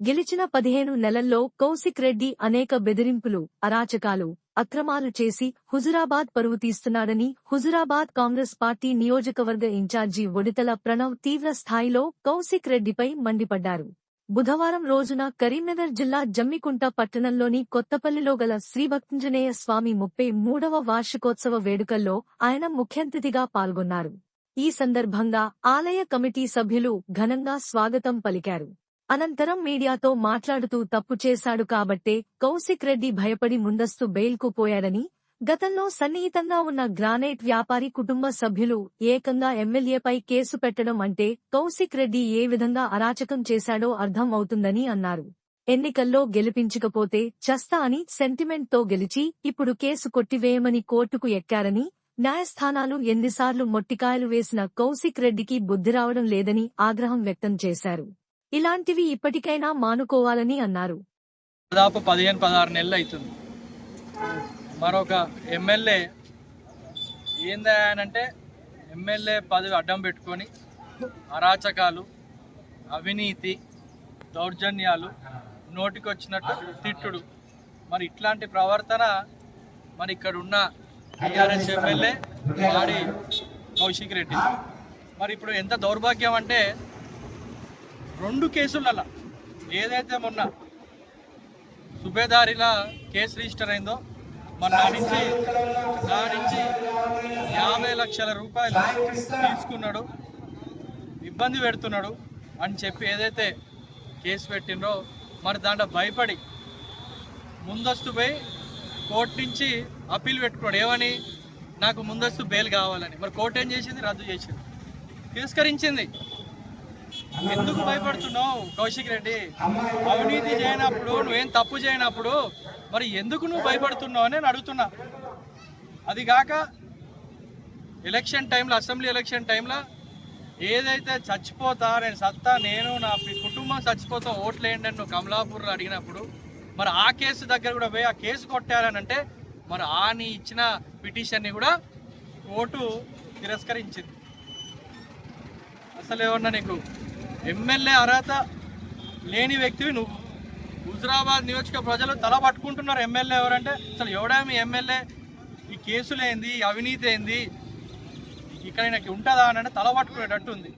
గెలిచిన 15 నెలల్లో కౌశిక్ రెడ్డి అనేక బెదిరింపులు, అరాచకాలు, అక్రమాలు చేసి హుజురాబాద్ పరువు తీస్తున్నాడని హుజురాబాద్ కాంగ్రెస్ పార్టీ నియోజకవర్గ ఇన్ఛార్జి ఒడితల ప్రణవ్ తీవ్ర స్థాయిలో కౌశిక్ రెడ్డిపై మండిపడ్డారు. బుధవారం రోజున కరీంనగర్ జిల్లా జమ్మికుంట పట్టణంలోని కొత్తపల్లిలో గల శ్రీభక్తాంజనేయ స్వామి 33వ వార్షికోత్సవ వేడుకల్లో ఆయన ముఖ్యాతిథిగా పాల్గొన్నారు. ఈ సందర్భంగా ఆలయ కమిటీ సభ్యులు ఘనంగా స్వాగతం పలికారు. అనంతరం మీడియాతో మాట్లాడుతూ తప్పు చేశాడు కాబట్టే కౌశిక్ రెడ్డి భయపడి ముందస్తు బెయిల్కు పోయాడని, గతంలో సన్నిహితంగా ఉన్న గ్రానైట్ వ్యాపారి కుటుంబ సభ్యులు ఏకంగా ఎమ్మెల్యేపై కేసు పెట్టడం అంటే కౌశిక్ రెడ్డి ఏ విధంగా అరాచకం చేశాడో అర్థం అవుతుందని అన్నారు. ఎన్నికల్లో గెలిపించకపోతే చస్తా అని సెంటిమెంట్తో గెలిచి ఇప్పుడు కేసు కొట్టివేయమని కోర్టుకు ఎక్కారని, న్యాయస్థానాలు ఎన్నిసార్లు మొట్టికాయలు వేసిన కౌశిక్ రెడ్డికి బుద్ధి రావడం లేదని ఆగ్రహం వ్యక్తం చేశారు. ఇలాంటివి ఇప్పటికైనా మానుకోవాలని అన్నారు. దాదాపు 15-16 నెలలు అవుతుంది. మరొక ఎమ్మెల్యే ఏందంటే ఎమ్మెల్యే పదవి అడ్డం పెట్టుకొని అరాచకాలు, అవినీతి, దౌర్జన్యాలు, నోటికొచ్చినట్టు తిట్టుడు, మరి ఇట్లాంటి ప్రవర్తన మరి ఇక్కడ ఉన్న టీఆర్ఎస్ ఎమ్మెల్యే వాడి కౌశిక్ రెడ్డి. మరి ఇప్పుడు ఎంత దౌర్భాగ్యం అంటే 2 కేసులలో ఏదైతే మొన్న సుబేదారిలా కేసు రిజిస్టర్ అయిందో మరి దాని నుంచి 50 లక్షల రూపాయలు తీసుకున్నాడు, ఇబ్బంది పెడుతున్నాడు అని చెప్పి ఏదైతే కేసు పెట్టిండ్రో మరి దాంట్లో భయపడి ముందస్తు పోయి కోర్టు నుంచి అప్పీల్ పెట్టుకున్నాడు. ఏమని? నాకు ముందస్తు బెయిల్ కావాలని. మరి కోర్టు ఏం చేసింది? రద్దు చేసింది, తిరస్కరించింది. ఎందుకు భయపడుతున్నావు కౌశిక్ రెడ్డి? అవినీతి చేయనప్పుడు, నువ్వేం తప్పు చేయనప్పుడు మరి ఎందుకు నువ్వు భయపడుతున్నావు అని నేను అడుగుతున్నా. అది కాక ఎలక్షన్ టైంలో, అసెంబ్లీ ఎలక్షన్ టైంలో ఏదైతే చచ్చిపోతా నేను సత్తా, నేను నా కుటుంబం చచ్చిపోతా ఓట్లు వేయండి అని నువ్వు కమలాపూర్లో అడిగినప్పుడు మరి ఆ కేసు దగ్గర కూడా పోయి ఆ కేసు కొట్టారని అంటే మరి ఆ నీ ఇచ్చిన పిటిషన్ని కూడా కోర్టు తిరస్కరించింది. అసలు ఏమన్నా నీకు ఎమ్మెల్యే అర్హత లేని వ్యక్తివి నువ్వు. హుజురాబాద్ నియోజక ప్రజలు తల పట్టుకుంటున్నారు ఎమ్మెల్యే ఎవరంటే. అసలు ఎవడేమి ఎమ్మెల్యే? ఈ కేసులు ఏంది, అవినీతి ఏంది, ఇక్కడ ఉంటుందా అని అంటే తల పట్టుకునేటట్టు ఉంది.